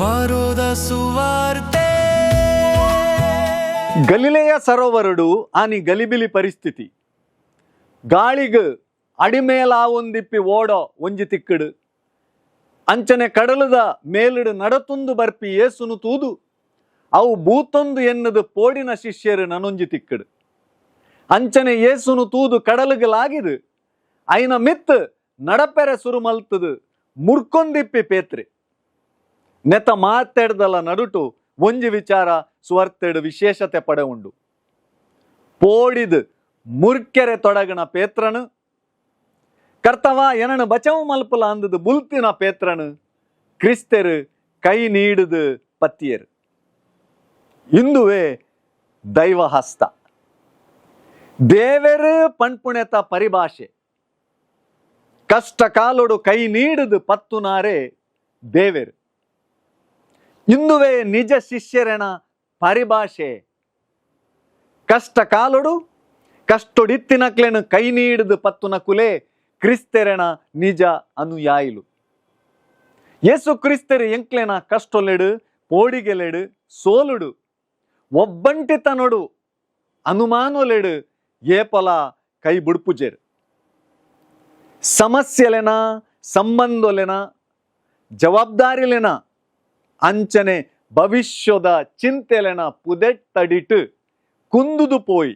ವಾರದ ಸುವಾರ್ತೆ. గలిలయ సరోవరుడు అని గలిబిలి పరిస్థితి. గాళిగు అడిమేలా ಒಂದಿಪ್ಪಿ ಓಡೋ ಒಂಜಿ ತಿಕ್ಕುಡು ಅಂಚನೆ ಕಡಲದ ಮೇಲುಡು ನಡತುಂದು ಬರ್ಪಿ ಏಸುನು ತೂದು ಅವು ಬೂತೊಂದು ಎನ್ನದು ಪೋಡಿನ ಶಿಷ್ಯರು ನನೊಂಜಿ ತಿಕ್ಕುಡು ಅಂಚನೆ ಏಸುನು ತೂದು ಕಡಲುಗಲಾಗಿದು ಐನ ಮಿತ್ ನಡಪೆರೆ ಸುರು ಮಲ್ತದು ಮುರ್ಕೊಂದಿಪ್ಪಿ ಪೇತ್ರೆ ನೆತ ಮಾತೆಡ್ದಲ ನಡುಟು ಒಂಜಿ ವಿಚಾರ ಸುವರ್ತೆಡು ವಿಶೇಷತೆ ಪಡೆ ಉಂಡು. ಪೋಡಿದು ಮುರ್ಕೆರೆ ತೊಡಗಣ ಪೇತ್ರನು ಕರ್ತವ ಎನನು ಬಚವು ಮಲ್ಪುಲ ಅಂದದು ಬುಲ್ತಿನ ಪೇತ್ರನು ಕ್ರಿಸ್ತೆರು ಕೈ ನೀಡುದು ಪತ್ತಿಯರು. ಇಂದುವೇ ದೈವ ಹಸ್ತ ದೇವರು ಪಣ್ಪುಣೆತ ಪರಿಭಾಷೆ ಕಷ್ಟ ಕಾಲೊಡು ಕೈ ನೀಡುದು ಪತ್ತುನಾರೆ ದೇವರು. ಇಂದುವೇ ನಿಜ ಶಿಷ್ಯರೆನ ಪರಿಭಾಷೆ ಕಷ್ಟ ಕಾಲೊಡು ಕಷ್ಟೊಡಿತ್ತಿನಕ್ಲೆನು ಕೈ ನೀಡುದು ಪತ್ತುನ ಕುಲೆ ಕ್ರಿಸ್ತೆರೆನ ನಿಜ ಅನುಯಾಯಿಲು. ಯೇಸು ಕ್ರಿಸ್ತೆರು ಎಂಕ್ಲೆನ ಕಷ್ಟೊಲೆಡು ಪೋಡಿಗೆಲೆಡು ಸೋಲುಡು ಒಬ್ಬಂಟಿತನೊಡು ಅನುಮಾನೊಲೆಡು ಏಪಲ ಕೈ ಬುಡ್ಪುಜೆರು. ಸಮಸ್ಯೆಲೆನ ಸಂಬಂಧೊಲೆನ ಜವಾಬ್ದಾರಿಲೆನ ಅಂಚನೆ ಭವಿಷ್ಯದ ಚಿಂತೆಲೆನ ಪುದೆಟ್ಟಡಿಟ್ಟು ಕುಂದುದು ಪೋಯಿ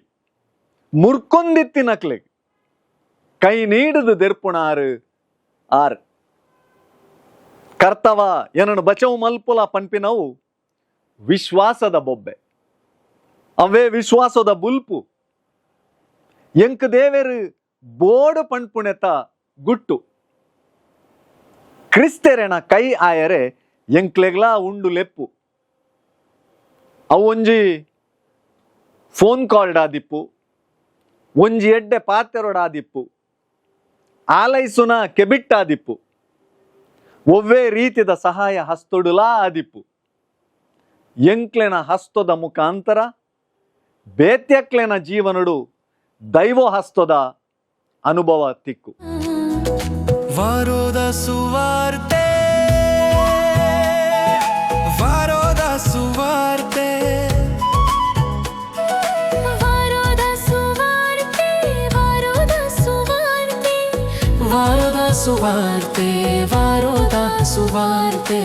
ಮುರ್ಕೊಂದಿತ್ತಿನಕ್ಲೆ ಕೈ ನೀಡುದು ದೆರ್ಪುಣಾರು ಆರ್ ಕರ್ತವ ಏನನು ಬಚವು ಮಲ್ಪುಲ ಪನ್ಪಿನವು ವಿಶ್ವಾಸದ ಬೊಬ್ಬೆ ಅವೇ ವಿಶ್ವಾಸದ ಬುಲ್ಪು ಎಂಕ್ ದೇವೆರು ಬೋಡು ಪಣ್ಪುಣೆತ ಗುಟ್ಟು ಕ್ರಿಸ್ತೆರೆನ ಕೈ ಆಯರೆ ಎಂಕ್ಲೆಗ್ಲಾ ಉಂಡು ಲೆಪ್ಪು ಅವು ಒಂಜಿ ಫೋನ್ ಕಾಲ್ಡ್ ಆದಿಪ್ಪು ಒಂಜಿ ಎಡ್ಡೆ ಪಾತೆರೊಡಾದಿಪ್ಪು ಆಲೈಸುನ ಕೆಬಿಟ್ಟಾದಿಪ್ಪು ಒವ್ವೇ ರೀತಿದ ಸಹಾಯ ಹಸ್ತೊಡುಲಾ ಆದಿಪ್ಪು ಎಂಕ್ಲೆನ ಹಸ್ತದ ಮುಖಾಂತರ ಬೇತ್ಯಕ್ಲೆನ ಜೀವನಡು ದೈವ ಹಸ್ತದ ಅನುಭವ ತಿಕ್ಕು. ವಾರದ ಸುವಾರ್ತೆ. ವಾರದ ಸುವಾರ್ತೆ. ವಾರದ ಸುವಾರ್ತೆ. ವಾರದ ಸುವಾರ್ತೆ. ವಾರದ ಸುವಾರ್ತೆ. ವಾರದ ಸುವಾರ್ತೆ.